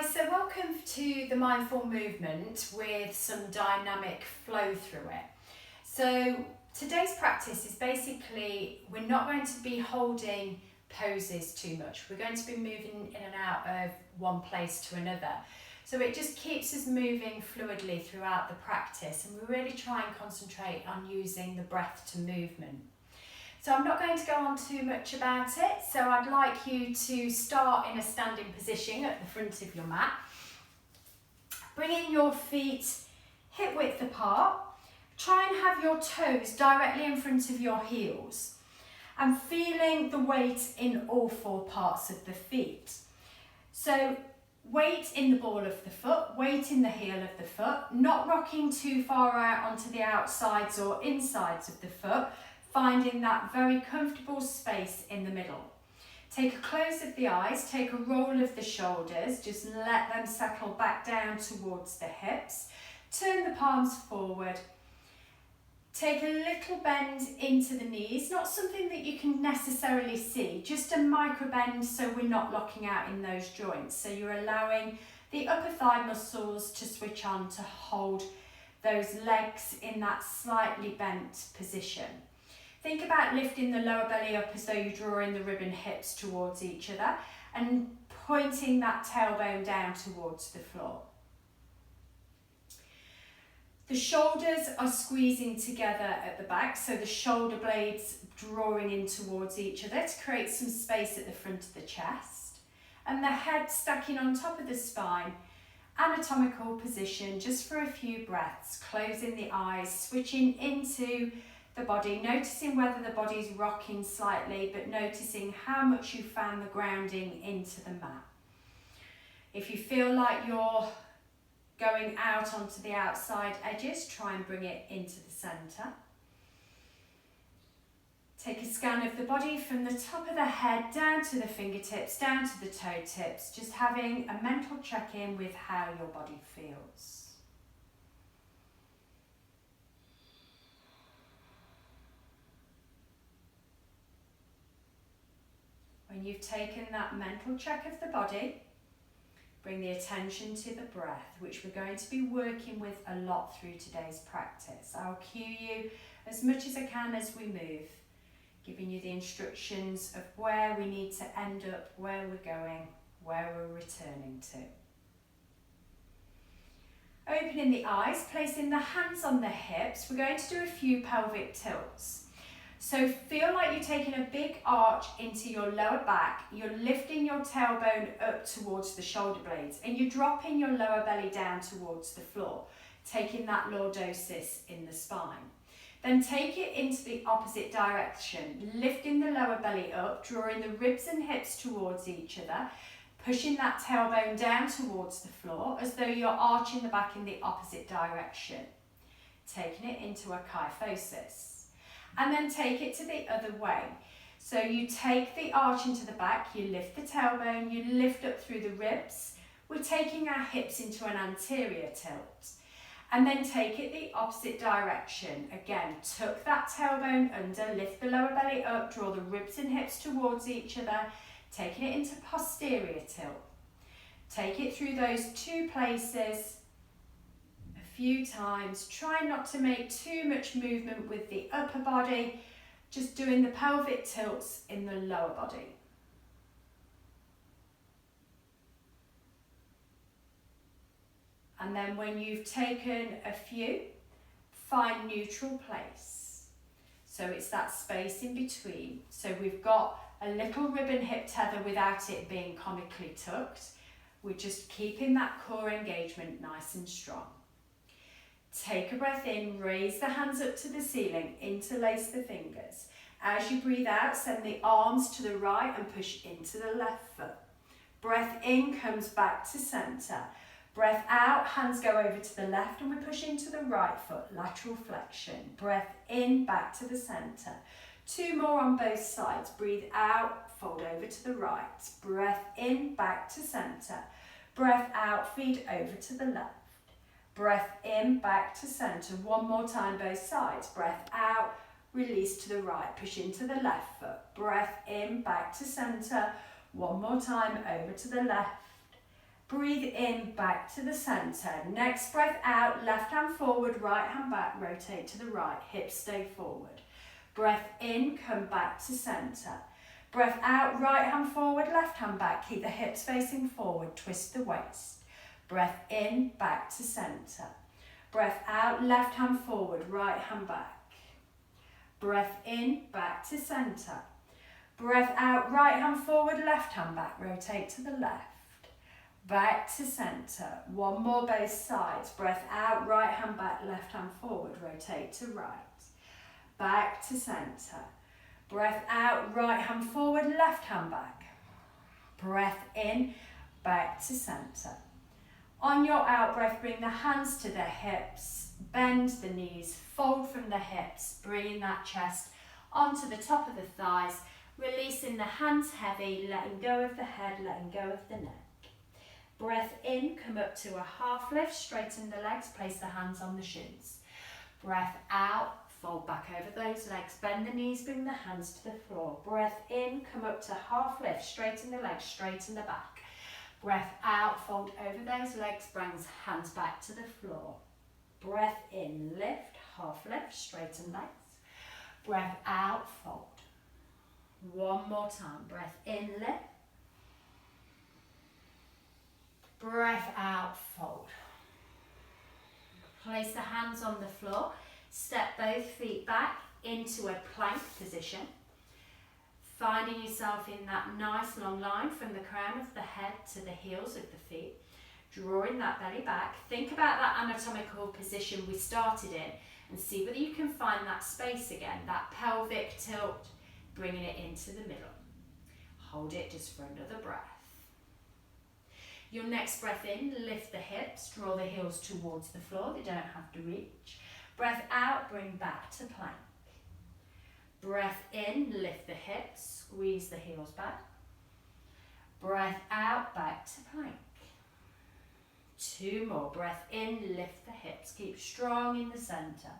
Hi, so welcome to the mindful movement with some dynamic flow through it. So today's practice is basically, we're not going to be holding poses too much. We're going to be moving in and out of one place to another. So it just keeps us moving fluidly throughout the practice, and we really try and concentrate on using the breath to movement. So I'm not going to go on too much about it, so I'd like you to start in a standing position at the front of your mat. Bringing your feet hip width apart. Try and have your toes directly in front of your heels and feeling the weight in all four parts of the feet. So weight in the ball of the foot, weight in the heel of the foot, not rocking too far out onto the outsides or insides of the foot, finding that very comfortable space in the middle. Take a close of the eyes, take a roll of the shoulders, just let them settle back down towards the hips. Turn the palms forward. Take a little bend into the knees, not something that you can necessarily see, just a micro bend so we're not locking out in those joints. So you're allowing the upper thigh muscles to switch on to hold those legs in that slightly bent position. Think about lifting the lower belly up as though you're drawing the ribbon hips towards each other and pointing that tailbone down towards the floor. The shoulders are squeezing together at the back, so the shoulder blades drawing in towards each other to create some space at the front of the chest. And the head stacking on top of the spine, anatomical position, just for a few breaths, closing the eyes, switching into the body, noticing whether the body's rocking slightly, but noticing how much you found the grounding into the mat. If you feel like you're going out onto the outside edges, try and bring it into the centre. Take a scan of the body from the top of the head down to the fingertips, down to the toe tips, just having a mental check-in with how your body feels. When you've taken that mental check of the body, bring the attention to the breath, which we're going to be working with a lot through today's practice. I'll cue you as much as I can as we move, giving you the instructions of where we need to end up, where we're going, where we're returning to. Opening the eyes, placing the hands on the hips, we're going to do a few pelvic tilts. So feel like you're taking a big arch into your lower back, you're lifting your tailbone up towards the shoulder blades, and you're dropping your lower belly down towards the floor, taking that lordosis in the spine. Then take it into the opposite direction, lifting the lower belly up, drawing the ribs and hips towards each other, pushing that tailbone down towards the floor as though you're arching the back in the opposite direction, taking it into a kyphosis. And then take it to the other way. So you take the arch into the back, you lift the tailbone, you lift up through the ribs. We're taking our hips into an anterior tilt. And then take it the opposite direction. Again, tuck that tailbone under, lift the lower belly up, draw the ribs and hips towards each other, taking it into posterior tilt. Take it through those two places few times. Try not to make too much movement with the upper body, just doing the pelvic tilts in the lower body. And then when you've taken a few, find neutral place. So it's that space in between. So we've got a little ribbon hip tether without it being comically tucked. We're just keeping that core engagement nice and strong. Take a breath in, raise the hands up to the ceiling, interlace the fingers. As you breathe out, send the arms to the right and push into the left foot. Breath in comes back to centre. Breath out, hands go over to the left and we push into the right foot, lateral flexion. Breath in, back to the centre. Two more on both sides. Breathe out, fold over to the right. Breath in, back to centre. Breath out, feed over to the left. Breath in, back to centre. One more time, both sides. Breath out, release to the right. Push into the left foot. Breath in, back to centre. One more time, over to the left. Breathe in, back to the centre. Next breath out, left hand forward, right hand back, rotate to the right, hips stay forward. Breath in, come back to centre. Breath out, right hand forward, left hand back, keep the hips facing forward, twist the waist. Breath in, back to centre. Breath out, left hand forward, right hand back. Breath in, back to centre. Breath out, right hand forward, left hand back, rotate to the left. Back to centre. One more, both sides. Breath out, right hand back, left hand forward, rotate to right. Back to centre. Breath out, right hand forward, left hand back. Breath in, back to centre. On your out breath, bring the hands to the hips, bend the knees, fold from the hips, bringing that chest onto the top of the thighs, releasing the hands heavy, letting go of the head, letting go of the neck. Breath in, come up to a half lift, straighten the legs, place the hands on the shins. Breath out, fold back over those legs, bend the knees, bring the hands to the floor. Breath in, come up to half lift, straighten the legs, straighten the back. Breath out, fold over those legs, bring hands back to the floor. Breath in, lift, half lift, straighten legs. Breath out, fold. One more time, breath in, lift. Breath out, fold. Place the hands on the floor, step both feet back into a plank position. Finding yourself in that nice long line from the crown of the head to the heels of the feet. Drawing that belly back. Think about that anatomical position we started in and see whether you can find that space again, that pelvic tilt, bringing it into the middle. Hold it just for another breath. Your next breath in, lift the hips, draw the heels towards the floor, they don't have to reach. Breath out, bring back to plank. Breath in, lift the hips, squeeze the heels back. Breath out, back to plank. Two more. Breath in, lift the hips, keep strong in the centre.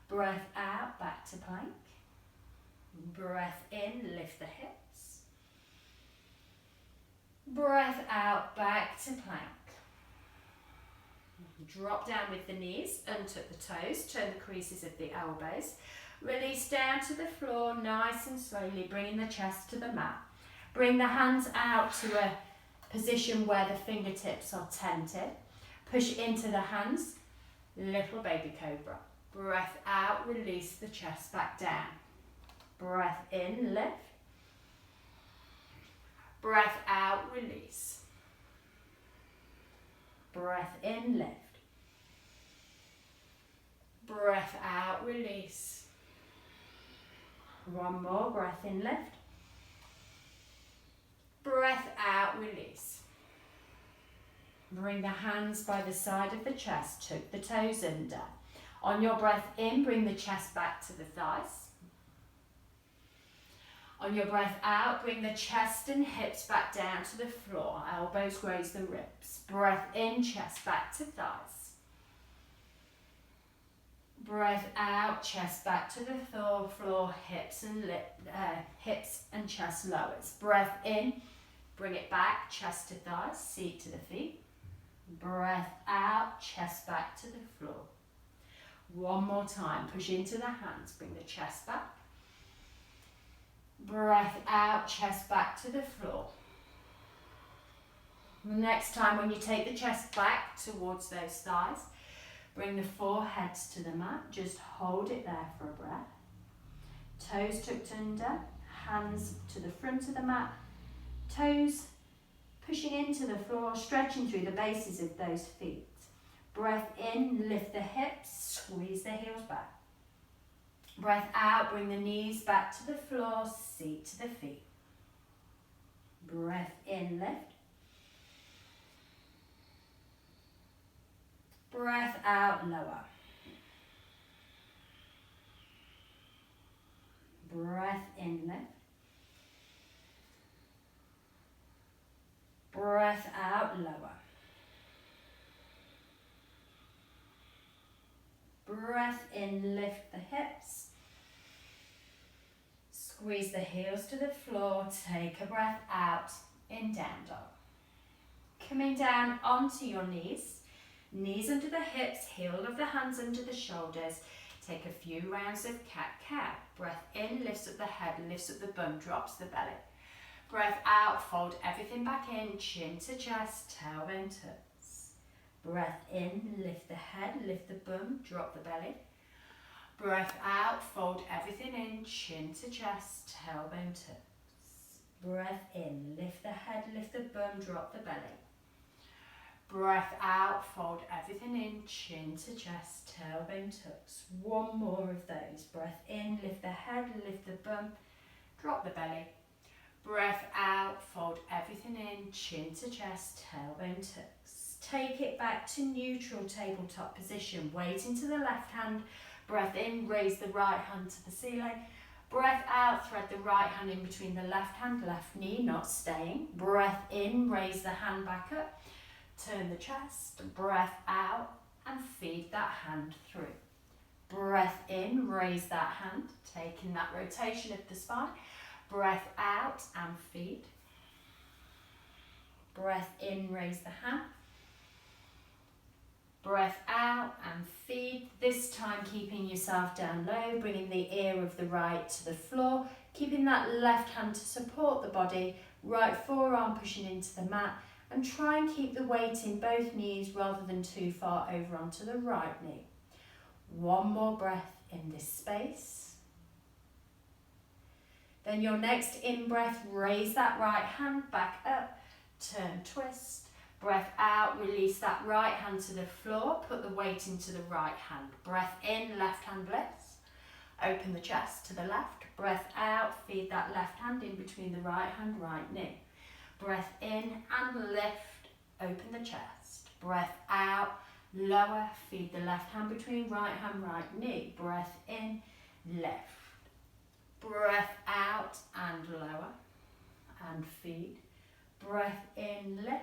Breath out, back to plank. Breath in, lift the hips. Breath out, back to plank. Drop down with the knees, untuck the toes, turn the creases of the elbows. Release down to the floor, nice and slowly, bringing the chest to the mat. Bring the hands out to a position where the fingertips are tented. Push into the hands, little baby cobra. Breath out, release the chest back down. Breath in, lift. Breath out, release. Breath in, lift. Breath out, release. One more, breath in, lift. Breath out, release. Bring the hands by the side of the chest, tuck the toes under. On your breath in, bring the chest back to the thighs. On your breath out, bring the chest and hips back down to the floor. Elbows graze the ribs. Breath in, chest back to thighs. Breath out, chest back to the floor, hips and chest lowers. Breath in, bring it back, chest to thighs, seat to the feet. Breath out, chest back to the floor. One more time, push into the hands, bring the chest back. Breath out, chest back to the floor. Next time when you take the chest back towards those thighs, bring the foreheads to the mat, just hold it there for a breath. Toes tucked under, hands to the front of the mat, toes pushing into the floor, stretching through the bases of those feet. Breath in, lift the hips, squeeze the heels back. Breath out, bring the knees back to the floor, seat to the feet. Breath in, lift. Breath out, lower. Breath in, lift. Breath out, lower. Breath in, lift the hips. Squeeze the heels to the floor, take a breath out in down dog. Coming down onto your knees. Knees under the hips, heel of the hands under the shoulders. Take a few rounds of cat-cow. Breath in, lifts up the head, lifts up the bum, drops the belly. Breath out, fold everything back in, chin to chest, tailbone tucks. Breath in, lift the head, lift the bum, drop the belly. Breath out, fold everything in, chin to chest, tailbone tucks. Breath in, lift the head, lift the bum, drop the belly. Breath out, fold everything in, chin to chest, tailbone tucks. One more of those. Breath in, lift the head, lift the bum, drop the belly. Breath out, fold everything in, chin to chest, tailbone tucks. Take it back to neutral tabletop position. Weight into the left hand. Breath in, raise the right hand to the ceiling. Breath out, thread the right hand in between the left hand, left knee, not staying. Breath in, raise the hand back up. Turn the chest, breath out, and feed that hand through. Breath in, raise that hand, taking that rotation of the spine. Breath out and feed. Breath in, raise the hand. Breath out and feed. This time keeping yourself down low, bringing the ear of the right to the floor, keeping that left hand to support the body, right forearm pushing into the mat, and try and keep the weight in both knees rather than too far over onto the right knee. One more breath in this space. Then your next in-breath, raise that right hand back up, turn, twist. Breath out, release that right hand to the floor, put the weight into the right hand. Breath in, left hand lifts. Open the chest to the left. Breath out, feed that left hand in between the right hand, right knee. Breath in and lift, open the chest. Breath out, lower, feed the left hand between right hand, right knee. Breath in, lift. Breath out and lower and feed. Breath in, lift.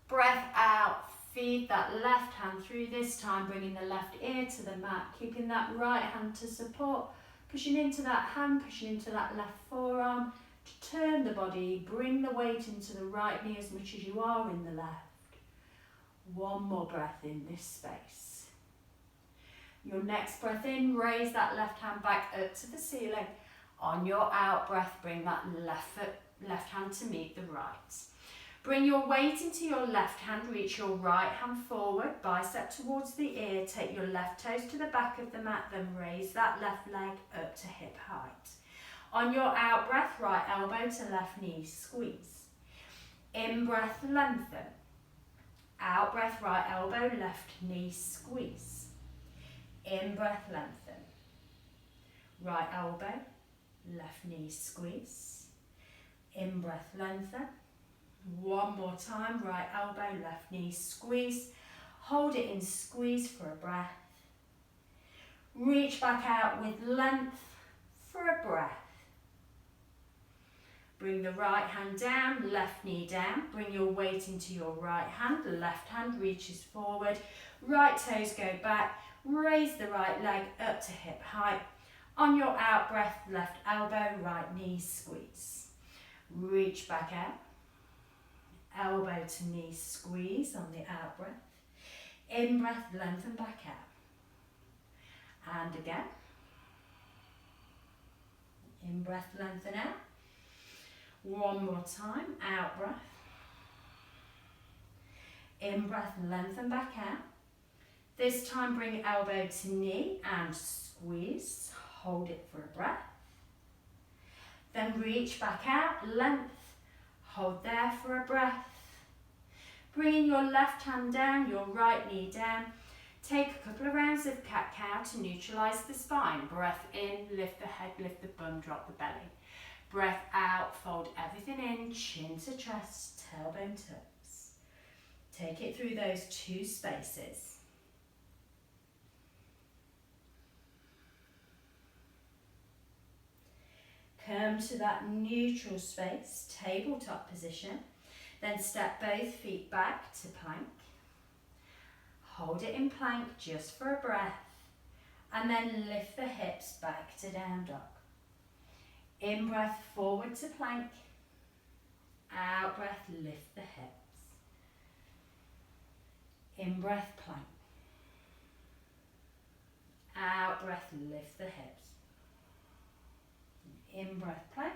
Breath out, feed that left hand through, this time bringing the left ear to the mat, keeping that right hand to support, pushing into that hand, pushing into that left forearm. To turn the body, bring the weight into the right knee as much as you are in the left. One more breath in this space. Your next breath in, raise that left hand back up to the ceiling. On your out breath, bring that left hand to meet the right. Bring your weight into your left hand, reach your right hand forward, bicep towards the ear, take your left toes to the back of the mat, then raise that left leg up to hip height. On your out breath, right elbow to left knee, squeeze. In breath, lengthen. Out breath, right elbow, left knee, squeeze. In breath, lengthen. Right elbow, left knee, squeeze. In breath, lengthen. One more time, right elbow, left knee, squeeze. Hold it in squeeze for a breath. Reach back out with length for a breath. Bring the right hand down, left knee down. Bring your weight into your right hand. The left hand reaches forward. Right toes go back. Raise the right leg up to hip height. On your out breath, left elbow, right knee, squeeze. Reach back out. Elbow to knee, squeeze on the out breath. In breath, lengthen back out. And again. In breath, lengthen out. One more time, out breath. In breath, lengthen back out. This time bring elbow to knee and squeeze. Hold it for a breath. Then reach back out, length. Hold there for a breath. Bringing your left hand down, your right knee down. Take a couple of rounds of cat-cow to neutralise the spine. Breath in, lift the head, lift the bum, drop the belly. Breath out, fold everything in, chin to chest, tailbone tucks. Take it through those two spaces. Come to that neutral space, tabletop position. Then step both feet back to plank. Hold it in plank just for a breath. And then lift the hips back to down dog. In breath, forward to plank. Out breath, lift the hips. In-breath, plank. Out-breath, lift the hips. In-breath, plank.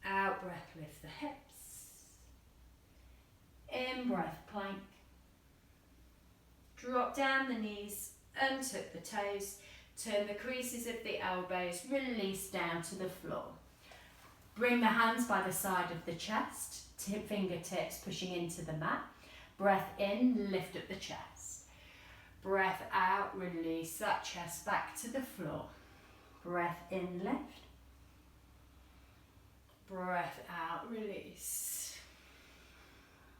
Out-breath, lift the hips. In-breath, plank. Drop down the knees, untuck the toes, turn the creases of the elbows, release down to the floor. Bring the hands by the side of the chest, fingertips pushing into the mat. Breath in, lift up the chest. Breath out, release that chest back to the floor. Breath in, lift. Breath out, release.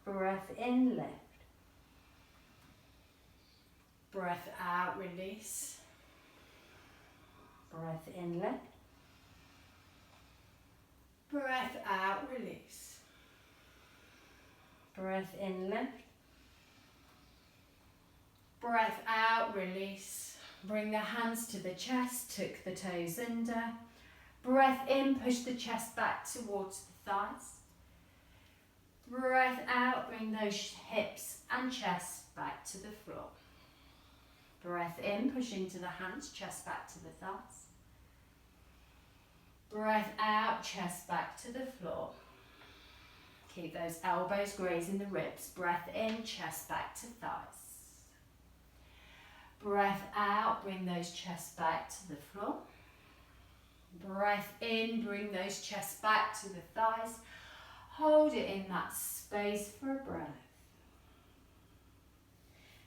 Breath in, lift. Breath out, release. Breath in, lift. Breath out, release. Breath in, lift. Breath out, release. Bring the hands to the chest, tuck the toes under. Breath in, push the chest back towards the thighs. Breath out, bring those hips and chest back to the floor. Breath in, push into the hands, chest back to the thighs. Breath out, chest back to the floor. Keep those elbows grazing the ribs. Breath in, chest back to thighs. Breath out, bring those chests back to the floor. Breath in, bring those chests back to the thighs. Hold it in that space for a breath.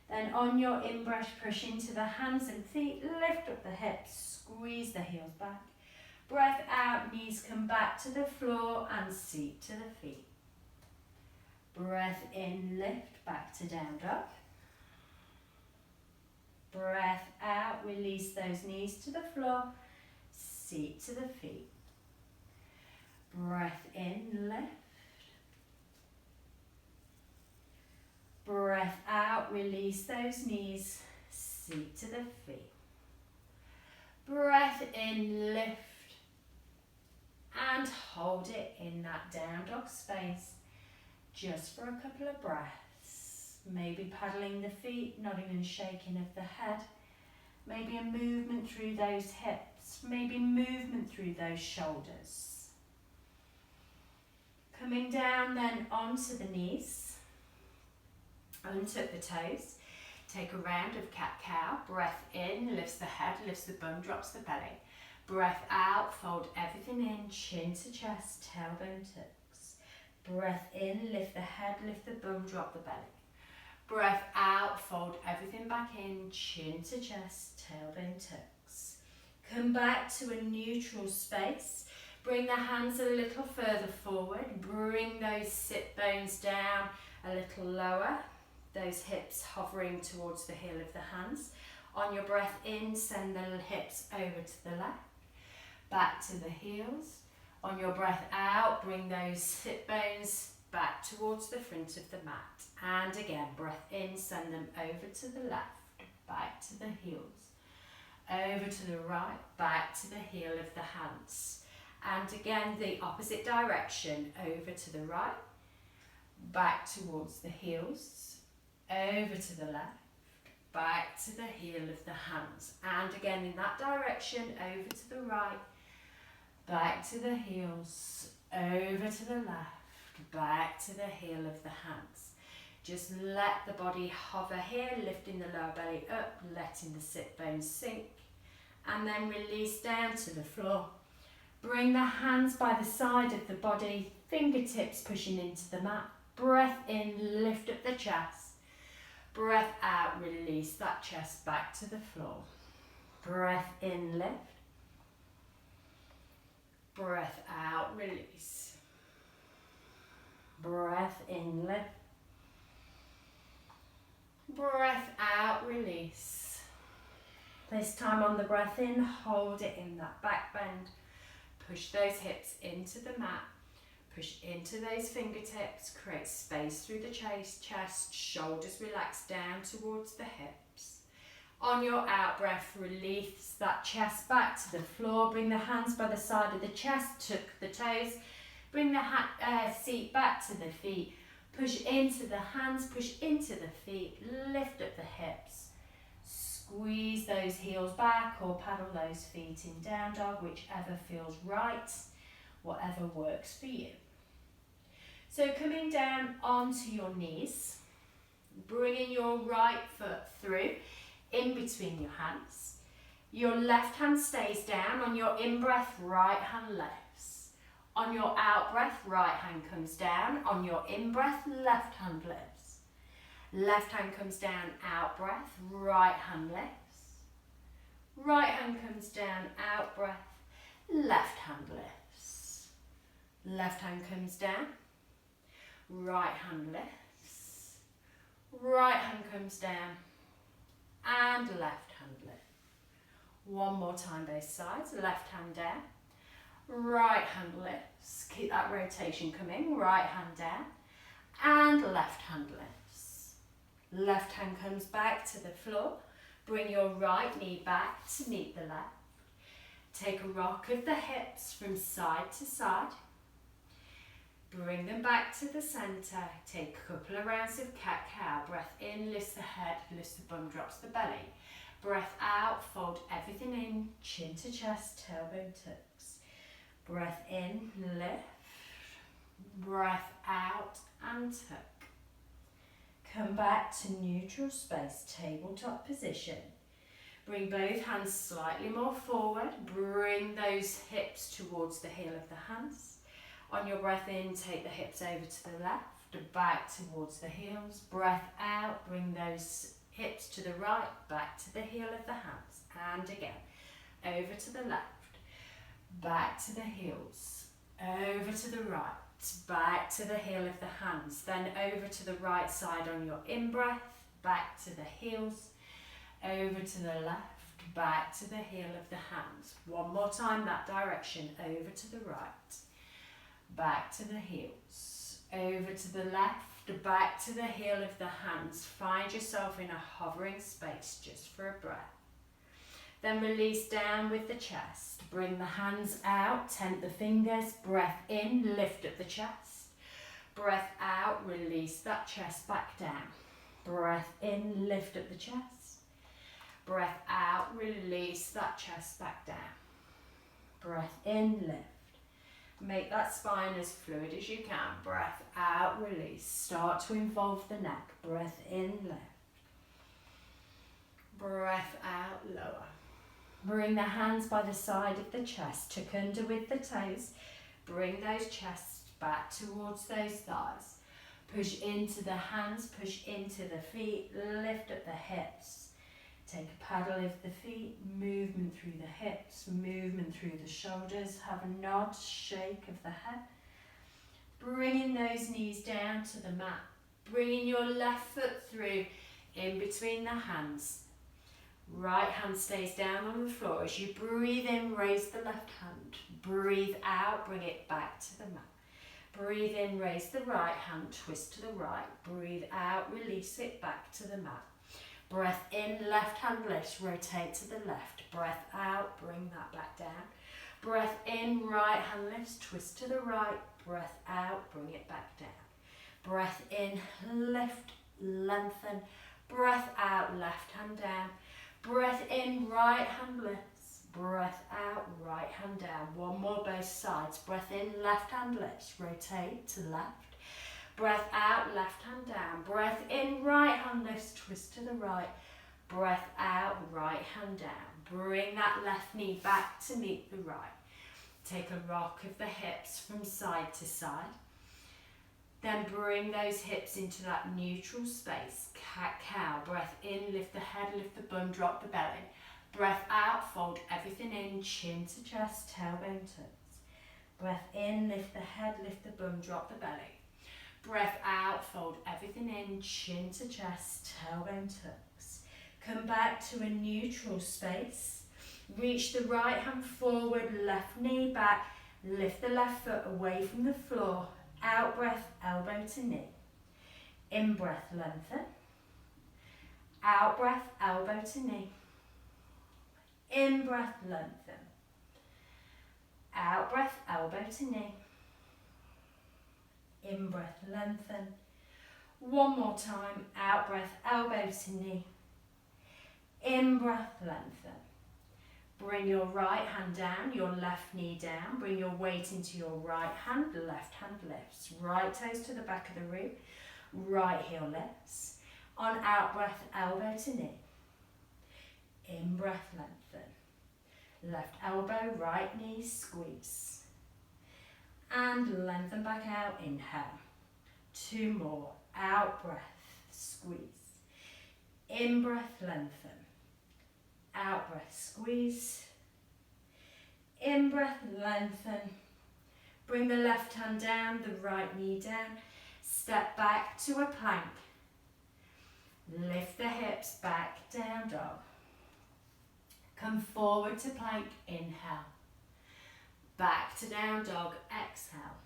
Then on your in-breath, push into the hands and feet, lift up the hips, squeeze the heels back. Breath out, knees come back to the floor and seat to the feet. Breath in, lift back to down dog. Breath out, release those knees to the floor, seat to the feet. Breath in, lift. Breath out, release those knees, seat to the feet. Breath in, lift. And hold it in that down dog space, just for a couple of breaths. Maybe paddling the feet, nodding and shaking of the head. Maybe a movement through those hips, maybe movement through those shoulders. Coming down then onto the knees. Untuck the toes. Take a round of cat-cow. Breath in, lifts the head, lifts the bum, drops the belly. Breath out, fold everything in, chin to chest, tailbone tucks. Breath in, lift the head, lift the bum, drop the belly. Breath out, fold everything back in, chin to chest, tailbone tucks. Come back to a neutral space. Bring the hands a little further forward. Bring those sit bones down a little lower. Those hips hovering towards the heel of the hands. On your breath in, send the hips over to the left. Back to the heels. On your breath out, bring those sit bones back towards the front of the mat. And again, breath in, send them over to the left, back to the heels. Over to the right, back to the heel of the hands. And again, the opposite direction, over to the right, back towards the heels, over to the left, back to the heel of the hands. And again, in that direction, over to the right, back to the heels, over to the left, back to the heel of the hands. Just let the body hover here, lifting the lower belly up, letting the sit bones sink, and then release down to the floor. Bring the hands by the side of the body, fingertips pushing into the mat. Breath in, lift up the chest. Breath out, release that chest back to the floor. Breath in, lift. Breath out, release. Breath in, lift. Breath out, release. This time on the breath in, hold it in that back bend. Push those hips into the mat. Push into those fingertips. Create space through the chest. Shoulders relax down towards the hips. On your out breath, release that chest back to the floor. Bring the hands by the side of the chest. Tuck the toes. Bring the seat back to the feet. Push into the hands, push into the feet, lift up the hips. Squeeze those heels back or paddle those feet in down dog, whichever feels right, whatever works for you. So coming down onto your knees, bringing your right foot through in between your hands. Your left hand stays down. On your in-breath, right hand lifts. On your out-breath, right hand comes down. On your in-breath, left hand lifts. Left hand comes down, out-breath, right hand lifts. Right hand comes down, out-breath, left hand lifts. Left hand comes down, right hand lifts. Right hand comes down, and left hand lift. One more time, both sides. Left hand down, right hand lifts. Keep that rotation coming. Right hand down, and left hand lifts. Left hand comes back to the floor. Bring your right knee back to meet the left. Take a rock of the hips from side to side. Bring them back to the centre. Take a couple of rounds of cat-cow. Breath in, lifts the head, lifts the bum, drops the belly. Breath out, fold everything in, chin to chest, tailbone tucks. Breath in, lift. Breath out and tuck. Come back to neutral space, tabletop position. Bring both hands slightly more forward. Bring those hips towards the heel of the hands. On your breath in, take the hips over to the left, back towards the heels. Breath out, bring those hips to the right, back to the heel of the hands. And again, over to the left, back to the heels, over to the right, back to the heel of the hands. Then over to the right side on your in-breath, back to the heels, over to the left, back to the heel of the hands. One more time that direction, over to the right. Back to the heels, over to the left, back to the heel of the hands. Find yourself in a hovering space just for a breath. Then release down with the chest. Bring the hands out, tent the fingers. Breath in, lift up the chest. Breath out, release that chest back down. Breath in, lift up the chest. Breath out, release that chest back down. Breath in, lift. Make that spine as fluid as you can. Breath out, release. Start to involve the neck. Breath in, lift. Breath out, lower. Bring the hands by the side of the chest. Tuck under with the toes. Bring those chests back towards those thighs. Push into the hands, push into the feet. Lift up the hips. Take a paddle of the feet, movement through the hips, movement through the shoulders. Have a nod, shake of the head. Bringing those knees down to the mat. Bringing your left foot through in between the hands. Right hand stays down on the floor. As you breathe in, raise the left hand. Breathe out, bring it back to the mat. Breathe in, raise the right hand, twist to the right. Breathe out, release it back to the mat. Breath in, left hand lifts, rotate to the left. Breath out, bring that back down. Breath in, right hand lifts, twist to the right. Breath out, bring it back down. Breath in, lift, lengthen. Breath out, left hand down. Breath in, right hand lifts. Breath out, right hand down. One more, both sides. Breath in, left hand lifts, rotate to left. Breath out, left hand down. Breath in, right hand lifts, twist to the right. Breath out, right hand down. Bring that left knee back to meet the right. Take a rock of the hips from side to side. Then bring those hips into that neutral space. Cat-cow. Breath in, lift the head, lift the bum, drop the belly. Breath out, fold everything in, chin to chest, tailbone tucks. Breath in, lift the head, lift the bum, drop the belly. Breath out, fold everything in, chin to chest, tailbone tucks. Come back to a neutral space. Reach the right hand forward, left knee back. Lift the left foot away from the floor. Out breath, elbow to knee. In breath, lengthen. Out breath, elbow to knee. In breath, lengthen. Out breath, elbow to knee. In breath, lengthen. One more time, out breath, elbow to knee. In breath, lengthen. Bring your right hand down, your left knee down. Bring your weight into your right hand, left hand lifts. Right toes to the back of the root, right heel lifts. On out breath, elbow to knee. In breath, lengthen. Left elbow, right knee, squeeze. And lengthen back out, inhale. 2 more, out breath, squeeze. In breath, lengthen. Out breath, squeeze. In breath, lengthen. Bring the left hand down, the right knee down. Step back to a plank. Lift the hips back, down dog. Come forward to plank, inhale. Back to down dog, exhale.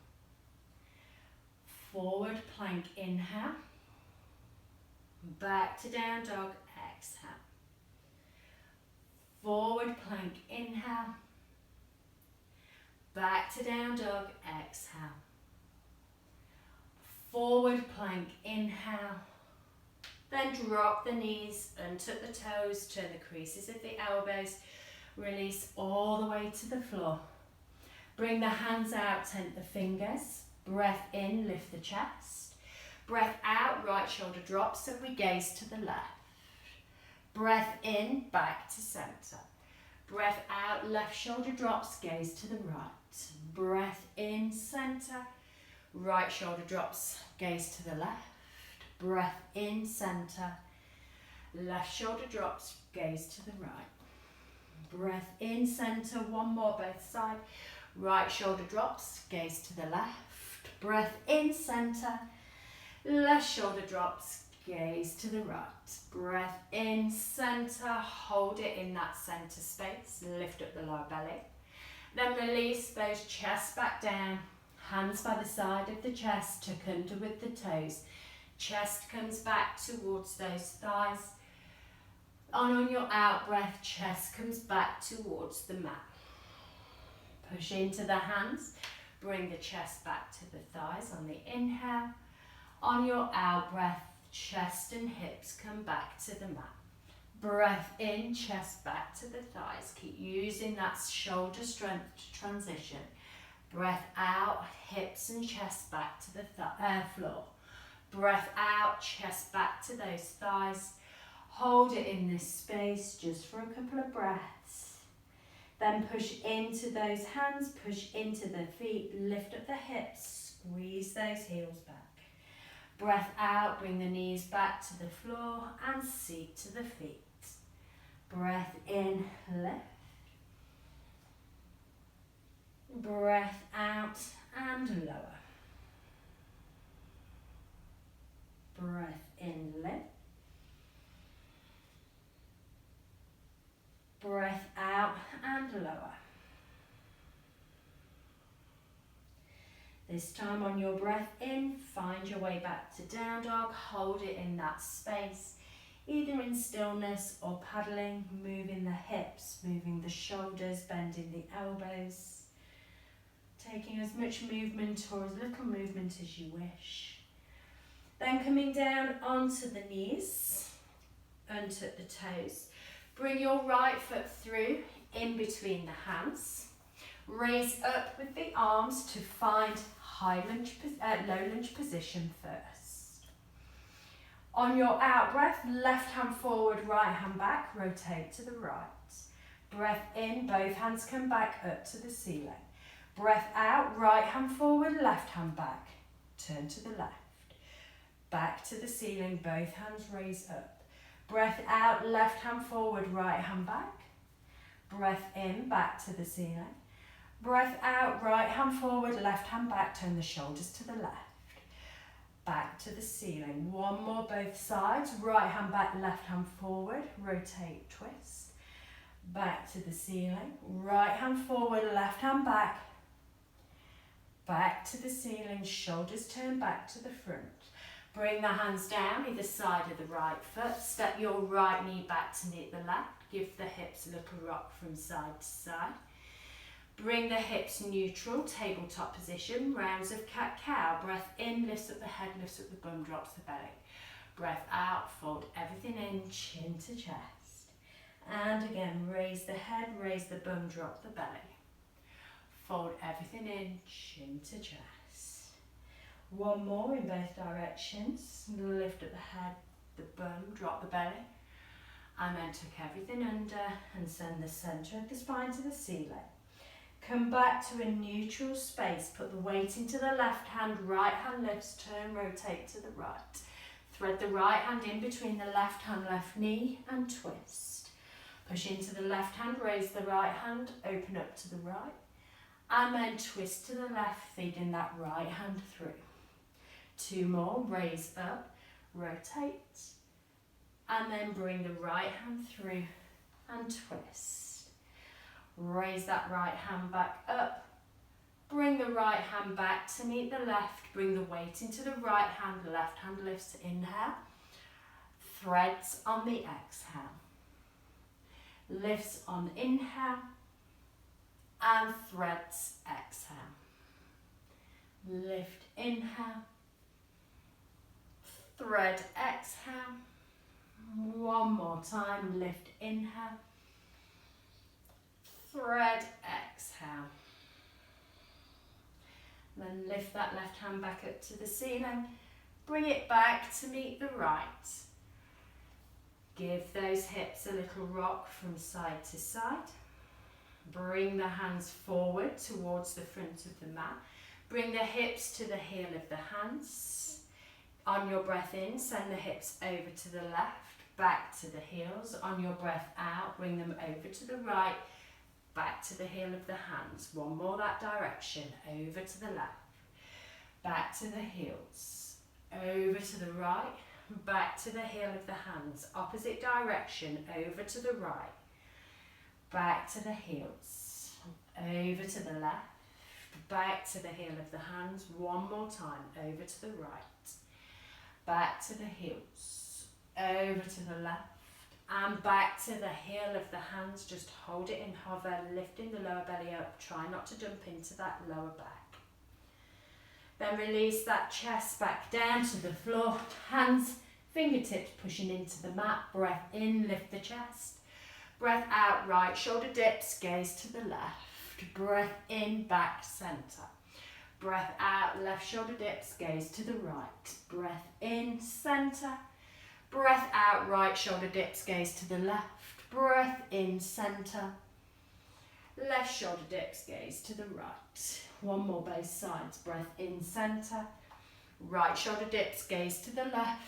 Forward plank, inhale. Back to down dog, exhale. Forward plank, inhale. Back to down dog, exhale. Forward plank, inhale. Then drop the knees, untuck the toes, turn the creases of the elbows. Release all the way to the floor. Bring the hands out, tent the fingers. Breath in, lift the chest. Breath out, right shoulder drops, so we gaze to the left. Breath in, back to centre. Breath out, left shoulder drops, gaze to the right. Breath in, centre. Right shoulder drops, gaze to the left. Breath in, centre. Left shoulder drops, gaze to the right. Breath in, centre, one more, both sides. Right shoulder drops, gaze to the left. Breath in, centre. Left shoulder drops, gaze to the right. Breath in, centre, hold it in that centre space. Lift up the lower belly. Then release those chest back down. Hands by the side of the chest, tuck under with the toes. Chest comes back towards those thighs. On your out breath, chest comes back towards the mat. Push into the hands. Bring the chest back to the thighs on the inhale. On your out breath, chest and hips come back to the mat. Breath in, chest back to the thighs. Keep using that shoulder strength to transition. Breath out, hips and chest back to the floor. Breath out, chest back to those thighs. Hold it in this space just for a couple of breaths. Then push into those hands, push into the feet, lift up the hips, squeeze those heels back. Breath out, bring the knees back to the floor and seat to the feet. Breath in, lift. Breath out and lower. Breath in, lift. Breath out and lower. This time on your breath in, find your way back to down dog. Hold it in that space, either in stillness or paddling, moving the hips, moving the shoulders, bending the elbows. Taking as much movement or as little movement as you wish. Then coming down onto the knees, untuck the toes. Bring your right foot through in between the hands. Raise up with the arms to find low lunge position first. On your out breath, left hand forward, right hand back, rotate to the right. Breath in, both hands come back up to the ceiling. Breath out, right hand forward, left hand back, turn to the left. Back to the ceiling, both hands raise up. Breath out, left hand forward, right hand back. Breath in, back to the ceiling. Breath out, right hand forward, left hand back, turn the shoulders to the left. Back to the ceiling. One more, both sides. Right hand back, left hand forward, rotate, twist. Back to the ceiling. Right hand forward, left hand back. Back to the ceiling, shoulders turn back to the front. Bring the hands down either side of the right foot. Step your right knee back to meet the left. Give the hips a little rock from side to side. Bring the hips neutral, tabletop position, rounds of cat-cow. Breath in, lifts up the head, lifts up the bum, drops the belly. Breath out, fold everything in, chin to chest. And again, raise the head, raise the bum, drop the belly. Fold everything in, chin to chest. One more in both directions. Lift up the head, the bum, drop the belly. And then tuck everything under and send the centre of the spine to the ceiling. Come back to a neutral space. Put the weight into the left hand, right hand lifts, turn, rotate to the right. Thread the right hand in between the left hand, left knee, and twist. Push into the left hand, raise the right hand, open up to the right. And then twist to the left, feeding that right hand through. Two more, raise up, rotate. And then bring the right hand through and twist. Raise that right hand back up. Bring the right hand back to meet the left. Bring the weight into the right hand. Left hand lifts, inhale. Threads on the exhale. Lifts on inhale. And threads, exhale. Lift, inhale. Thread, exhale. One more time, lift, inhale. Thread, exhale. Then lift that left hand back up to the ceiling. Bring it back to meet the right. Give those hips a little rock from side to side. Bring the hands forward towards the front of the mat. Bring the hips to the heel of the hands. On your breath in, send the hips over to the left, back to the heels. On your breath out, bring them over to the right, back to the heel of the hands. One more that direction, over to the left, back to the heels, over to the right, back to the heel of the hands. Opposite direction, over to the right, back to the heels, over to the left, back to the heel of the hands. One more time, over to the right, back to the heels, over to the left, and back to the heel of the hands. Just hold it in hover, lifting the lower belly up. Try not to dump into that lower back. Then release that chest back down to the floor. Hands, fingertips pushing into the mat. Breath in, lift the chest. Breath out, right shoulder dips, gaze to the left. Breath in, back, centre. Breath out, left shoulder dips, gaze to the right. Breath in, centre. Breath out, right shoulder dips, gaze to the left. Breath in, centre. Left shoulder dips, gaze to the right. One more, both sides. Breath in, centre. Right shoulder dips, gaze to the left.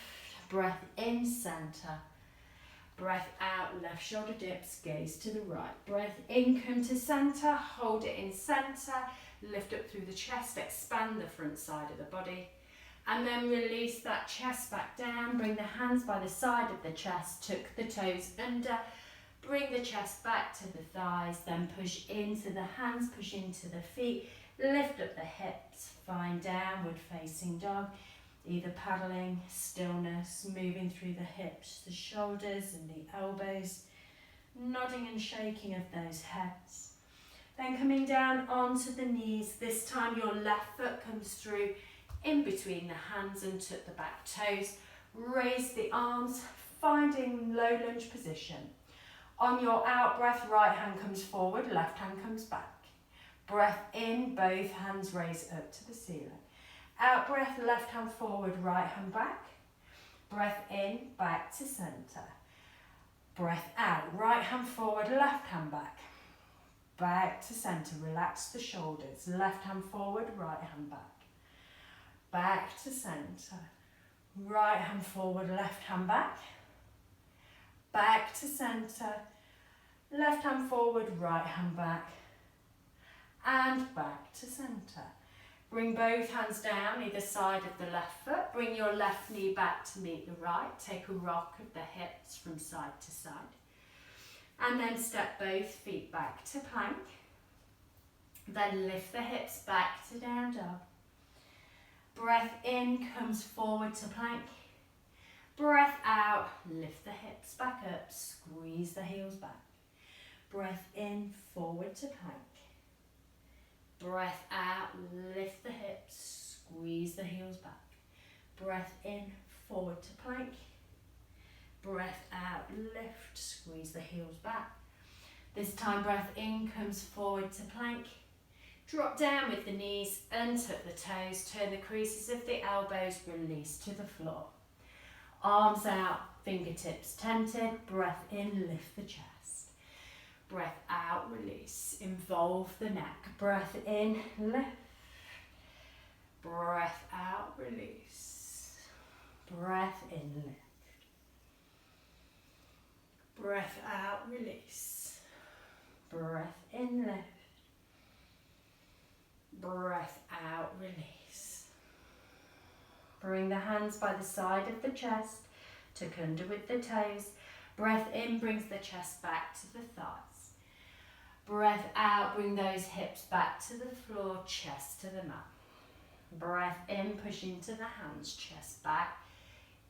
Breath in, centre. Breath out, left shoulder dips, gaze to the right. Breath in, come to centre. Hold it in centre. Lift up through the chest, expand the front side of the body. And then release that chest back down. Bring the hands by the side of the chest. Tuck the toes under. Bring the chest back to the thighs. Then push into the hands, push into the feet. Lift up the hips. Find downward facing dog. Either paddling, stillness, moving through the hips, the shoulders and the elbows. Nodding and shaking of those heads. Then coming down onto the knees. This time your left foot comes through in between the hands and tuck the back toes. Raise the arms, finding low lunge position. On your out breath, right hand comes forward, left hand comes back. Breath in, both hands raise up to the ceiling. Out breath, left hand forward, right hand back. Breath in, back to centre. Breath out, right hand forward, left hand back. Back to centre, relax the shoulders. Left hand forward, right hand back. Back to centre. Right hand forward, left hand back. Back to centre. Left hand forward, right hand back. And back to centre. Bring both hands down either side of the left foot. Bring your left knee back to meet the right. Take a rock of the hips from side to side. And then step both feet back to plank. Then lift the hips back to down dog. Breath in comes forward to plank. Breath out, lift the hips back up, squeeze the heels back. Breath in, forward to plank. Breath out, lift the hips, squeeze the heels back. Breath in, forward to plank. Breath out, lift, squeeze the heels back. This time breath in comes forward to plank. Drop down with the knees, untuck the toes, turn the creases of the elbows, release to the floor. Arms out, fingertips tented, breath in, lift the chest. Breath out, release, involve the neck. Breath in, lift. Breath out, release. Breath in, lift. Breath out, release. Breath in, lift. Breath out, release. Bring the hands by the side of the chest, tuck under with the toes. Breath in brings the chest back to the thighs. Breath out, bring those hips back to the floor, chest to the mat. Breath in, push into the hands, chest back,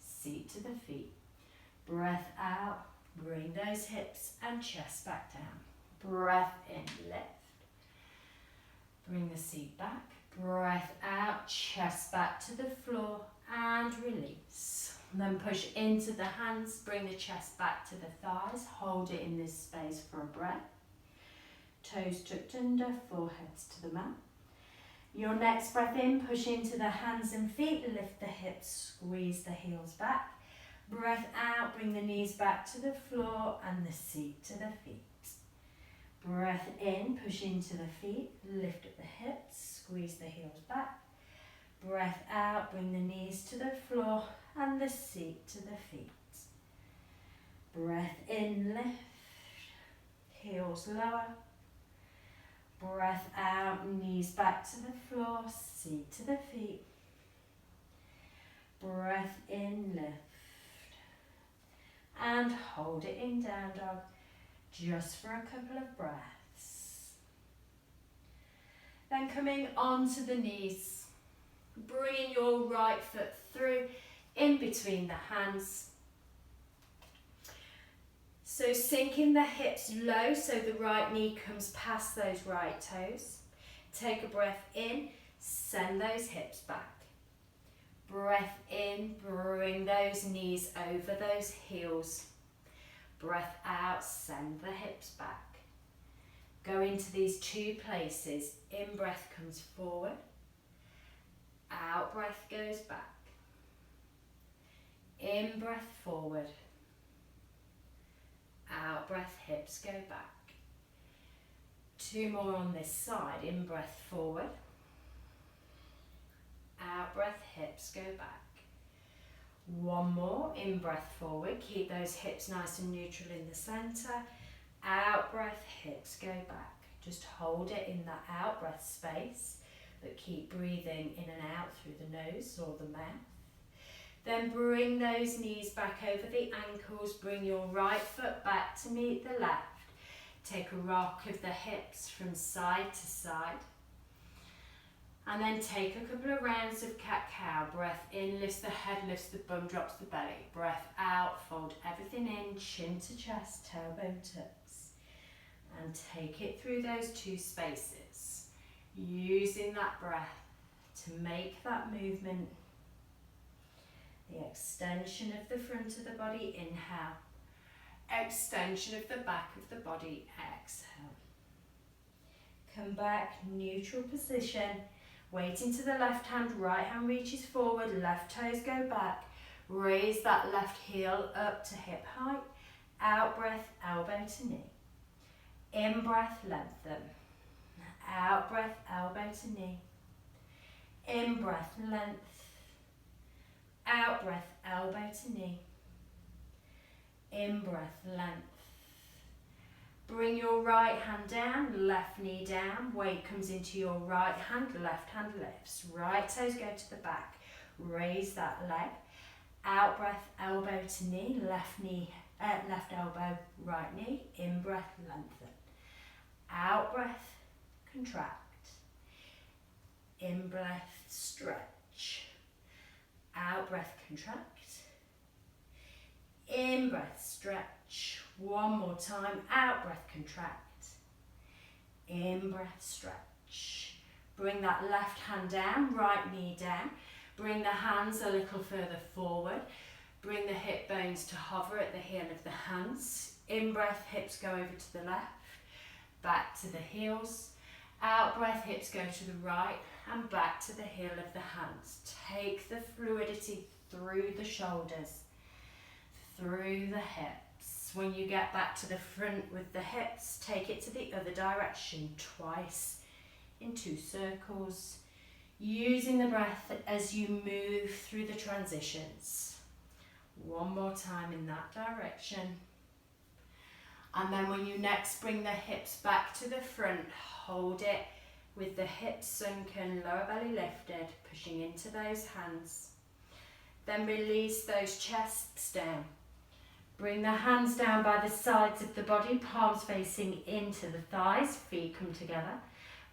seat to the feet. Breath out, bring those hips and chest back down. Breath in, lift. Bring the seat back. Breath out, chest back to the floor and release. Then push into the hands, bring the chest back to the thighs. Hold it in this space for a breath. Toes tucked under, foreheads to the mat. Your next breath in, push into the hands and feet, lift the hips, squeeze the heels back. Breath out, bring the knees back to the floor and the seat to the feet. Breath in, push into the feet, lift up the hips, squeeze the heels back. Breath out, bring the knees to the floor and the seat to the feet. Breath in, lift, heels lower. Breath out, knees back to the floor, seat to the feet. Breath in, lift. And hold it in down dog, just for a couple of breaths. Then coming onto the knees, bringing your right foot through, in between the hands. So sinking the hips low so the right knee comes past those right toes. Take a breath in, send those hips back. Breath in, bring those knees over those heels. Breath out, send the hips back. Go into these two places. In breath comes forward. Out breath goes back. In breath forward. Out breath, hips go back. Two more on this side. In breath forward. Out breath, hips go back. One more. In breath forward. Keep those hips nice and neutral in the centre. Out breath, hips go back. Just hold it in that out breath space, but keep breathing in and out through the nose or the mouth. Then bring those knees back over the ankles. Bring your right foot back to meet the left. Take a rock of the hips from side to side. And then take a couple of rounds of cat-cow. Breath in, lifts the head, lifts the bum, drops the belly. Breath out, fold everything in, chin to chest, tailbone tucks. And take it through those two spaces. Using that breath to make that movement. The extension of the front of the body, inhale. Extension of the back of the body, exhale. Come back, neutral position. Weight into the left hand, right hand reaches forward, left toes go back. Raise that left heel up to hip height. Out breath, elbow to knee. In breath, lengthen. Out breath, elbow to knee. In breath, length. Out breath, elbow to knee. In breath, length. Bring your right hand down, left knee down. Weight comes into your right hand, left hand lifts. Right toes go to the back. Raise that leg. Out breath, elbow to knee. Left elbow, right knee. In breath, lengthen. Out breath, contract. In breath, stretch. Out breath, contract. In breath, stretch. One more time. Out breath, contract. In breath, stretch. Bring that left hand down, right knee down. Bring the hands a little further forward. Bring the hip bones to hover at the heel of the hands. In breath, hips go over to the left, back to the heels. Out breath, hips go to the right and back to the heel of the hands. Take the fluidity through the shoulders, through the hips. When you get back to the front with the hips, take it to the other direction twice in 2 circles, using the breath as you move through the transitions. One more time in that direction. And then when you next bring the hips back to the front, hold it with the hips sunken, lower belly lifted, pushing into those hands. Then release those chests down. Bring the hands down by the sides of the body, palms facing into the thighs, feet come together.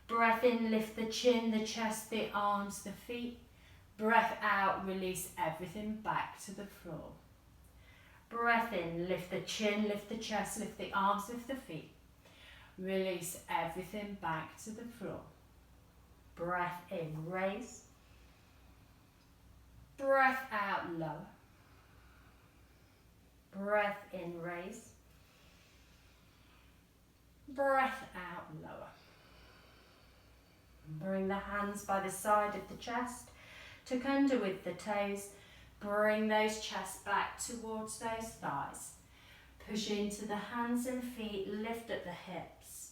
Breath in, lift the chin, the chest, the arms, the feet. Breath out, release everything back to the floor. Breath in, lift the chin, lift the chest, lift the arms, lift the feet. Release everything back to the floor. Breath in, raise. Breath out, lower. Breath in, raise. Breath out, lower. Bring the hands by the side of the chest, tuck under with the toes. Bring those chests back towards those thighs. Push into the hands and feet, lift at the hips.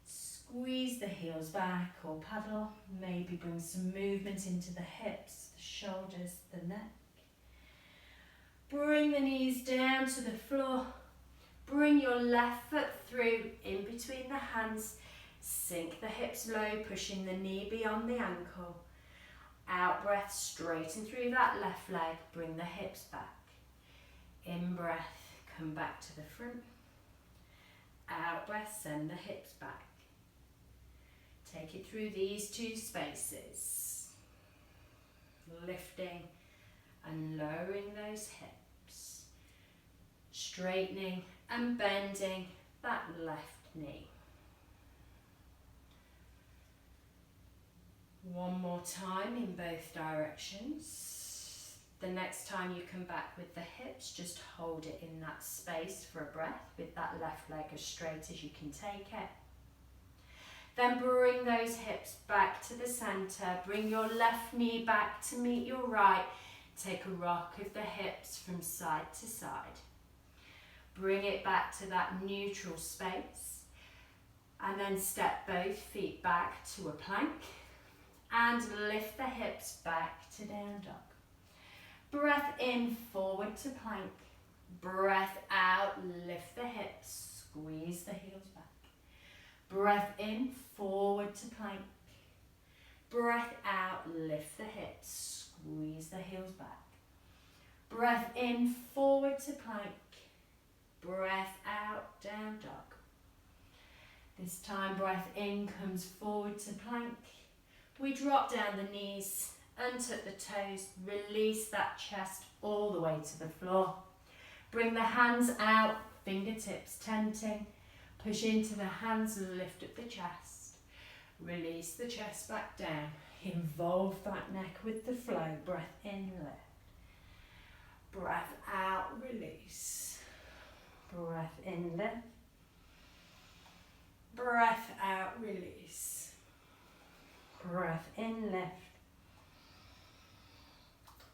Squeeze the heels back or paddle. Maybe bring some movement into the hips, the shoulders, the neck. Bring the knees down to the floor. Bring your left foot through in between the hands. Sink the hips low, pushing the knee beyond the ankle. Out breath, straighten through that left leg, bring the hips back. In breath, come back to the front. Out breath, send the hips back. Take it through these 2 spaces. Lifting and lowering those hips. Straightening and bending that left knee. One more time in both directions. The next time you come back with the hips, just hold it in that space for a breath with that left leg as straight as you can take it. Then bring those hips back to the center. Bring your left knee back to meet your right. Take a rock of the hips from side to side. Bring it back to that neutral space. And then step both feet back to a plank. And lift the hips back to down dog. Breath in, forward to plank. Breath out, lift the hips, squeeze the heels back. Breath in, forward to plank. Breath out, lift the hips, squeeze the heels back. Breath in, forward to plank. Breath out, down dog. This time breath in comes forward to plank. We drop down the knees, untuck the toes, release that chest all the way to the floor. Bring the hands out, fingertips tenting. Push into the hands and lift up the chest. Release the chest back down. Involve that neck with the flow. Breath in, lift. Breath out, release. Breath in, lift. Breath out, release. Breath in, lift.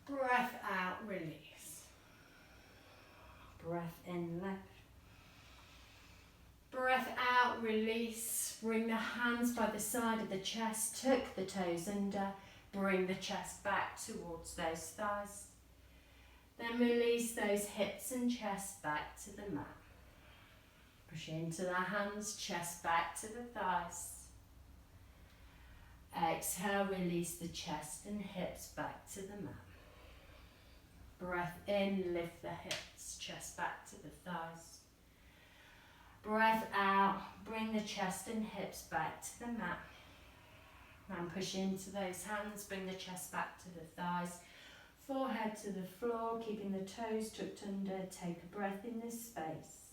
Breath out, release. Breath in, lift. Breath out, release. Bring the hands by the side of the chest. Tuck the toes under. Bring the chest back towards those thighs. Then release those hips and chest back to the mat. Push into the hands, chest back to the thighs. Exhale, release the chest and hips back to the mat. Breath in, lift the hips, chest back to the thighs. Breath out, bring the chest and hips back to the mat. And push into those hands, bring the chest back to the thighs. Forehead to the floor, keeping the toes tucked under. Take a breath in this space.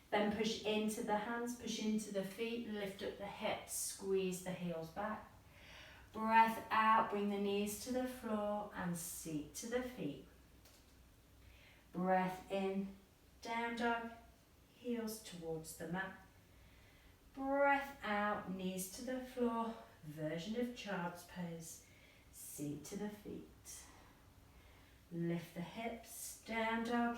Then push into the hands, push into the feet, lift up the hips, squeeze the heels back. Breath out, bring the knees to the floor and seat to the feet. Breath in, down dog, heels towards the mat. Breath out, knees to the floor, version of child's pose, seat to the feet. Lift the hips, down dog.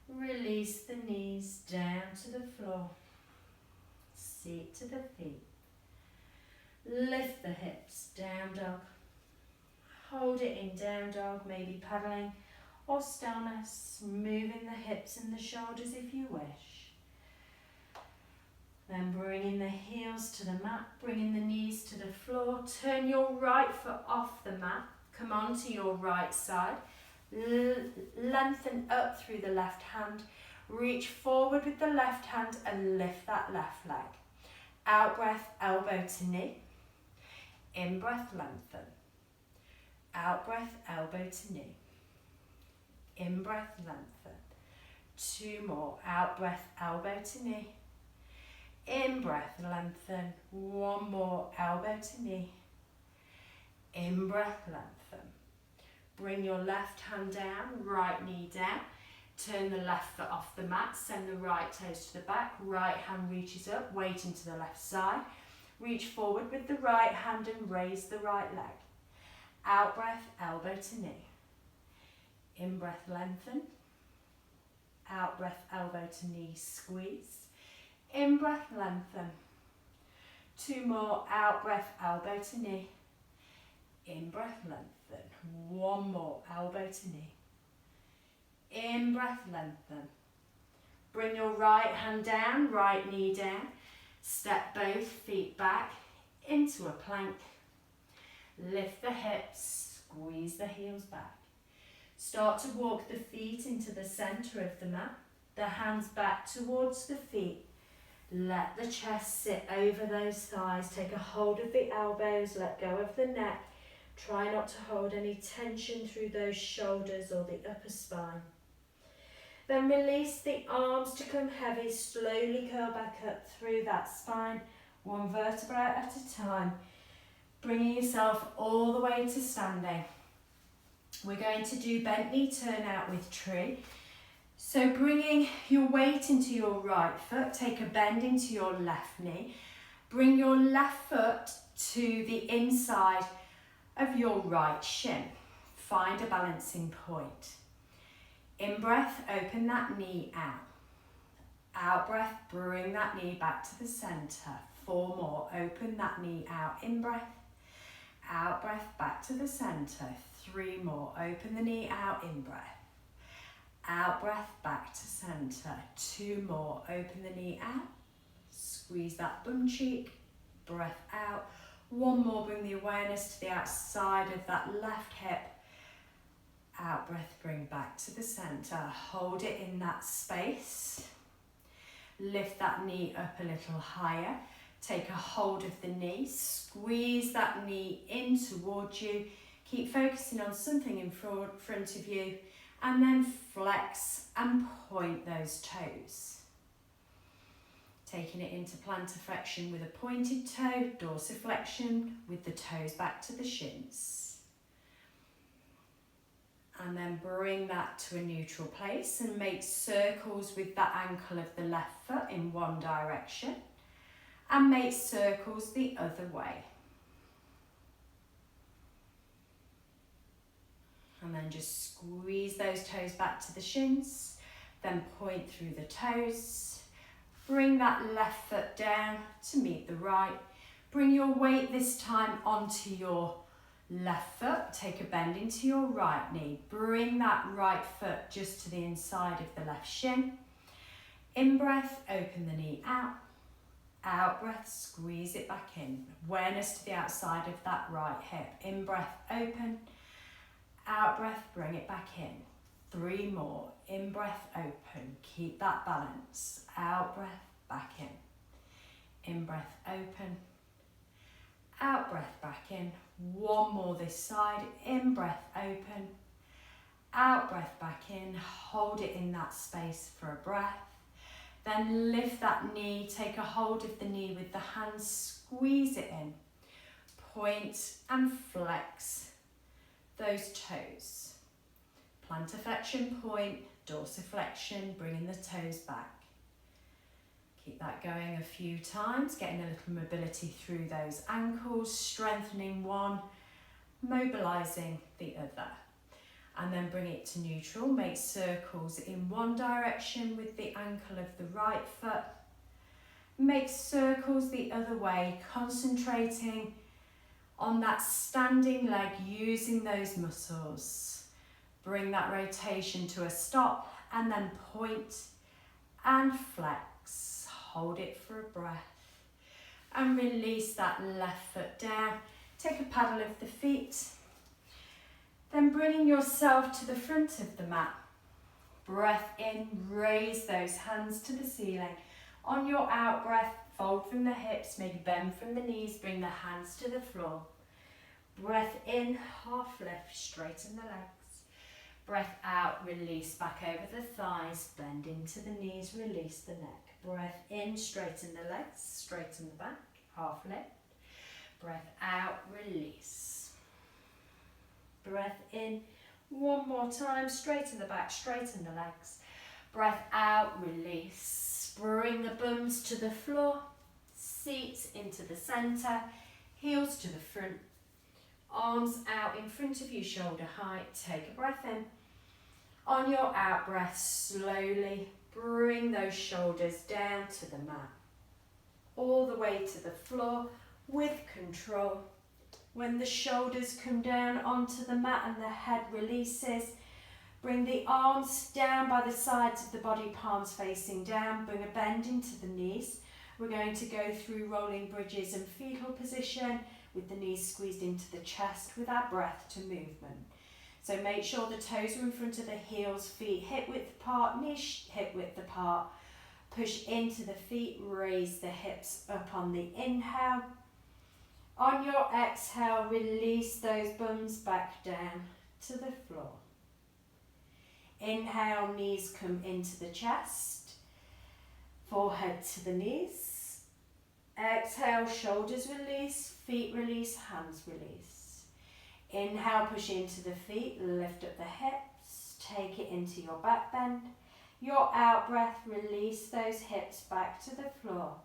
Release the knees down to the floor, seat to the feet. Lift the hips, down dog. Hold it in down dog, maybe paddling or stillness, moving the hips and the shoulders if you wish. Then bringing the heels to the mat, bringing the knees to the floor. Turn your right foot off the mat, come onto your right side. Lengthen up through the left hand. Reach forward with the left hand and lift that left leg. Out breath, elbow to knee. In breath, lengthen. Out breath, elbow to knee. In breath, lengthen. 2 more. Out breath, elbow to knee. In breath, lengthen. 1 more. Elbow to knee. In breath, lengthen. Bring your left hand down, right knee down. Turn the left foot off the mat. Send the right toes to the back. Right hand reaches up, weight into the left side. Reach forward with the right hand and raise the right leg. Out breath, elbow to knee. In breath, lengthen. Out breath, elbow to knee, squeeze. In breath, lengthen. 2 more. Out breath, elbow to knee. In breath, lengthen. 1 more. Elbow to knee. In breath, lengthen. Bring your right hand down, right knee down. Step both feet back into a plank. Lift the hips, squeeze the heels back. Start to walk the feet into the centre of the mat. The hands back towards the feet. Let the chest sit over those thighs. Take a hold of the elbows, let go of the neck. Try not to hold any tension through those shoulders or the upper spine. Then release the arms to come heavy. Slowly curl back up through that spine, 1 vertebra at a time. Bringing yourself all the way to standing. We're going to do bent knee turn out with tree. So bringing your weight into your right foot, take a bend into your left knee. Bring your left foot to the inside of your right shin. Find a balancing point. In breath, open that knee out. Out breath, bring that knee back to the centre. 4 more. Open that knee out. In breath. Out breath, back to the centre. 3 more. Open the knee out. In breath. Out breath, back to centre. 2 more. Open the knee out. Squeeze that bum cheek. Breath out. 1 more. Bring the awareness to the outside of that left hip. Out breath, bring back to the centre. Hold it in that space. Lift that knee up a little higher. Take a hold of the knee. Squeeze that knee in towards you. Keep focusing on something in front of you. And then flex and point those toes. Taking it into plantar flexion with a pointed toe. Dorsiflexion with the toes back to the shins. And then bring that to a neutral place and make circles with that ankle of the left foot in one direction. And make circles the other way. And then just squeeze those toes back to the shins. Then point through the toes. Bring that left foot down to meet the right. Bring your weight this time onto your left foot. Take a bend into your right knee. Bring that right foot just to the inside of the left shin. In breath, open the knee out. Out breath, squeeze it back in. Awareness to the outside of that right hip. In breath, open. Out breath, bring it back in. 3 more. In breath, open. Keep that balance. Out breath, back in. In breath, open. Out breath, back in. 1 more this side. In breath, open. Out breath, back in. Hold it in that space for a breath. Then lift that knee. Take a hold of the knee with the hands. Squeeze it in. point and flex those toes. Plantar flexion, point, dorsiflexion, bringing the toes back. Keep that going a few times, getting a little mobility through those ankles, strengthening one, mobilising the other. And then bring it to neutral. Make circles in one direction with the ankle of the right foot. Make circles the other way, concentrating on that standing leg, using those muscles. Bring that rotation to a stop and then point and flex. Hold it for a breath. And release that left foot down. Take a paddle of the feet. Then bringing yourself to the front of the mat. Breath in, raise those hands to the ceiling. On your out breath, fold from the hips, maybe bend from the knees, bring the hands to the floor. Breath in, half lift, straighten the legs. Breath out, release back over the thighs, bend into the knees, release the neck. Breath in, straighten the legs, straighten the back, half lift. Breath out, release. Breath in, one more time, straighten the back, straighten the legs. Breath out, release. Bring the bums to the floor, seats into the centre, heels to the front, arms out in front of you, shoulder height. Take a breath in. On your out breath, slowly bring those shoulders down to the mat, all the way to the floor with control. When the shoulders come down onto the mat and the head releases, bring the arms down by the sides of the body, palms facing down. Bring a bend into the knees. We're going to go through rolling bridges and fetal position with the knees squeezed into the chest with our breath to movement. So make sure the toes are in front of the heels, feet hip width apart, knees hip width apart. Push into the feet, raise the hips up on the inhale. On your exhale, release those bums back down to the floor. Inhale, knees come into the chest, forehead to the knees. Exhale, shoulders release, feet release, hands release. Inhale, push into the feet, lift up the hips, take it into your back bend. Your out breath, release those hips back to the floor.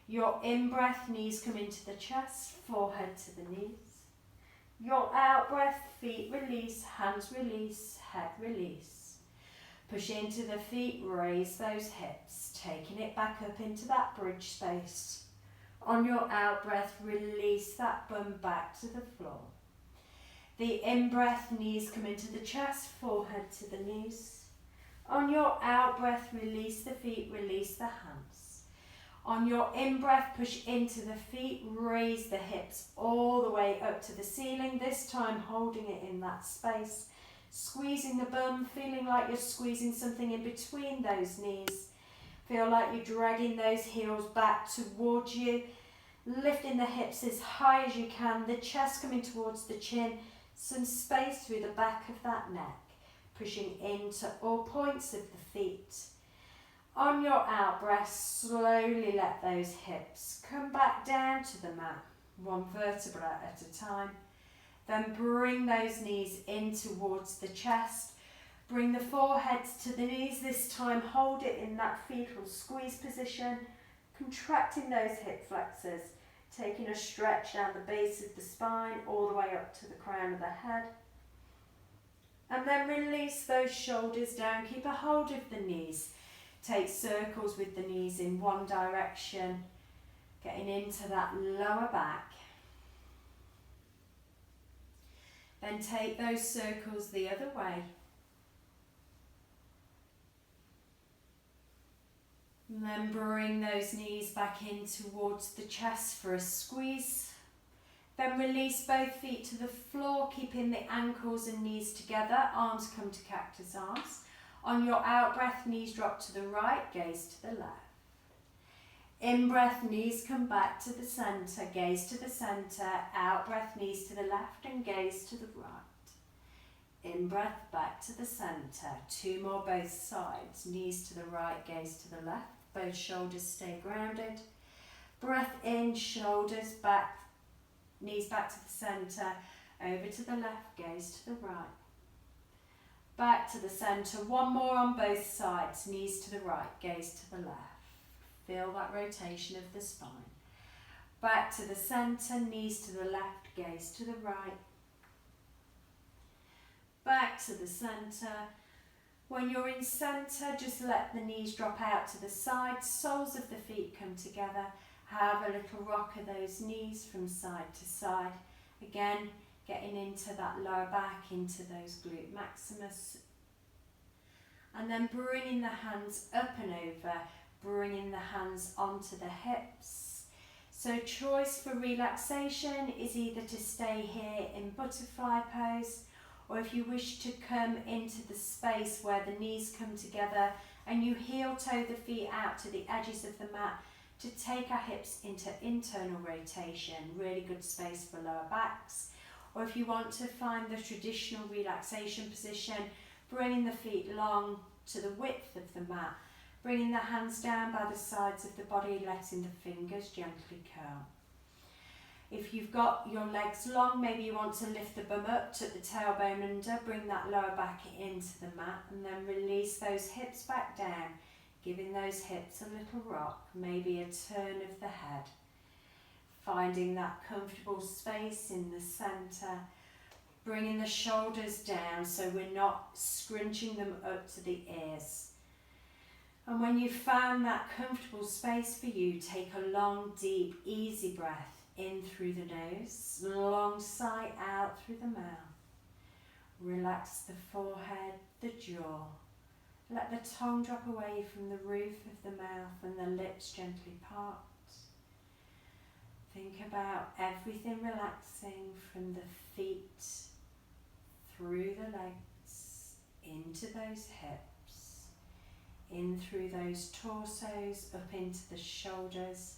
Your in breath, knees come into the chest, forehead to the knees. Your out breath, feet release, hands release, head release. Push into the feet, raise those hips, taking it back up into that bridge space. On your out breath, release that bum back to the floor. The in breath, knees come into the chest, forehead to the knees. On your out breath, release the feet, release the hands. On your in breath, push into the feet, raise the hips all the way up to the ceiling, this time holding it in that space. Squeezing the bum, feeling like you're squeezing something in between those knees. Feel like you're dragging those heels back towards you, lifting the hips as high as you can, the chest coming towards the chin, some space through the back of that neck, pushing into all points of the feet. On your out breath, slowly let those hips come back down to the mat, one vertebra at a time. Then bring those knees in towards the chest. Bring the foreheads to the knees, this time hold it in that fetal squeeze position, contracting those hip flexors, taking a stretch down the base of the spine, all the way up to the crown of the head. And then release those shoulders down, keep a hold of the knees. Take circles with the knees in one direction, getting into that lower back. Then take those circles the other way. And then bring those knees back in towards the chest for a squeeze. Then release both feet to the floor, keeping the ankles and knees together. Arms come to cactus arms. On your out breath, knees drop to the right, gaze to the left. In breath, knees come back to the centre, gaze to the centre. Out breath, knees to the left and gaze to the right. In breath, back to the centre. Two more both sides. Knees to the right, gaze to the left. Both shoulders stay grounded. Breath in, shoulders back. knees back to the centre, over to the left, gaze to the right. Back to the centre, one more on both sides, knees to the right, gaze to the left. Feel that rotation of the spine. Back to the centre, knees to the left, gaze to the right. Back to the centre. When you're in centre, just let the knees drop out to the side, soles of the feet come together. Have a little rock of those knees from side to side. Again, getting into that lower back, into those glute maximus. And then bringing the hands up and over, bringing the hands onto the hips. So choice for relaxation is either to stay here in butterfly pose, or if you wish to come into the space where the knees come together and you heel toe the feet out to the edges of the mat, to take our hips into internal rotation, really good space for lower backs. Or if you want to find the traditional relaxation position, bringing the feet long to the width of the mat, bringing the hands down by the sides of the body, letting the fingers gently curl. If you've got your legs long, maybe you want to lift the bum up, tuck the tailbone under, bring that lower back into the mat, and then release those hips back down, giving those hips a little rock, maybe a turn of the head. Finding that comfortable space in the centre, bringing the shoulders down so we're not scrunching them up to the ears. And when you've found that comfortable space for you, take a long, deep, easy breath in through the nose, long sigh out through the mouth. Relax the forehead, the jaw. Let the tongue drop away from the roof of the mouth and the lips gently part. Think about everything relaxing from the feet, through the legs, into those hips, in through those torsos, up into the shoulders,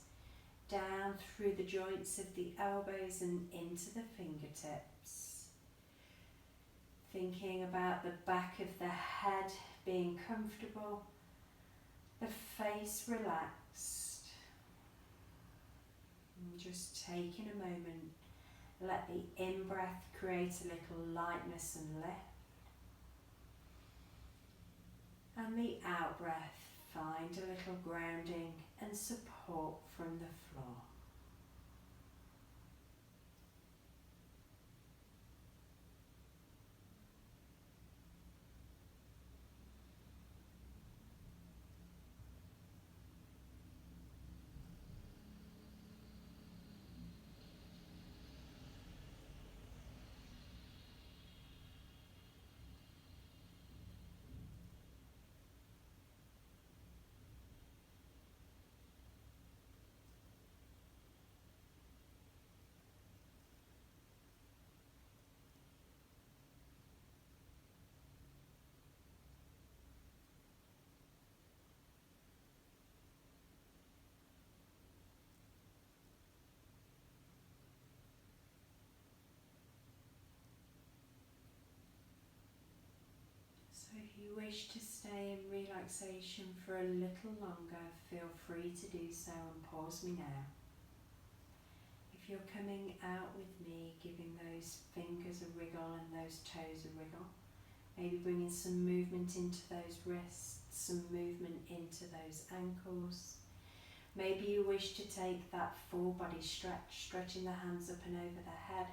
down through the joints of the elbows and into the fingertips. Thinking about the back of the head being comfortable, the face relaxed. And just taking a moment, let the in-breath create a little lightness and lift. And the out-breath, find a little grounding and support from the floor. So if you wish to stay in relaxation for a little longer, feel free to do so and pause me now. If you're coming out with me, giving those fingers a wriggle and those toes a wriggle, maybe bringing some movement into those wrists, some movement into those ankles. Maybe you wish to take that full body stretch, stretching the hands up and over the head,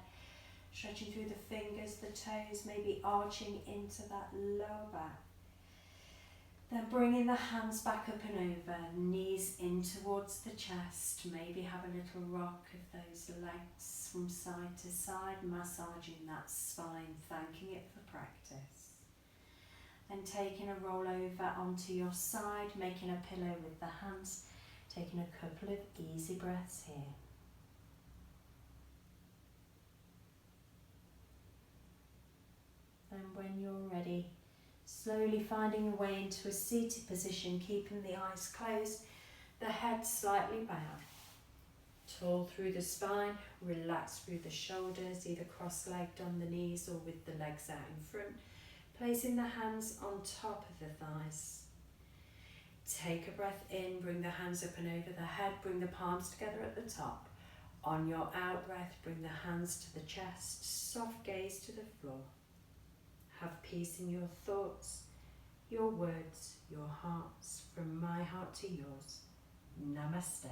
stretching through the fingers, the toes, maybe arching into that lower back. Then bringing the hands back up and over, knees in towards the chest. Maybe have a little rock of those legs from side to side, massaging that spine, thanking it for practice. Then taking a roll over onto your side, making a pillow with the hands, taking a couple of easy breaths here. And when you're ready, slowly finding your way into a seated position, keeping the eyes closed, the head slightly bowed. Tall through the spine, relax through the shoulders, either cross-legged on the knees or with the legs out in front. Placing the hands on top of the thighs. Take a breath in, bring the hands up and over the head, bring the palms together at the top. On your out breath, bring the hands to the chest, soft gaze to the floor. Have peace in your thoughts, your words, your hearts, from my heart to yours. Namaste.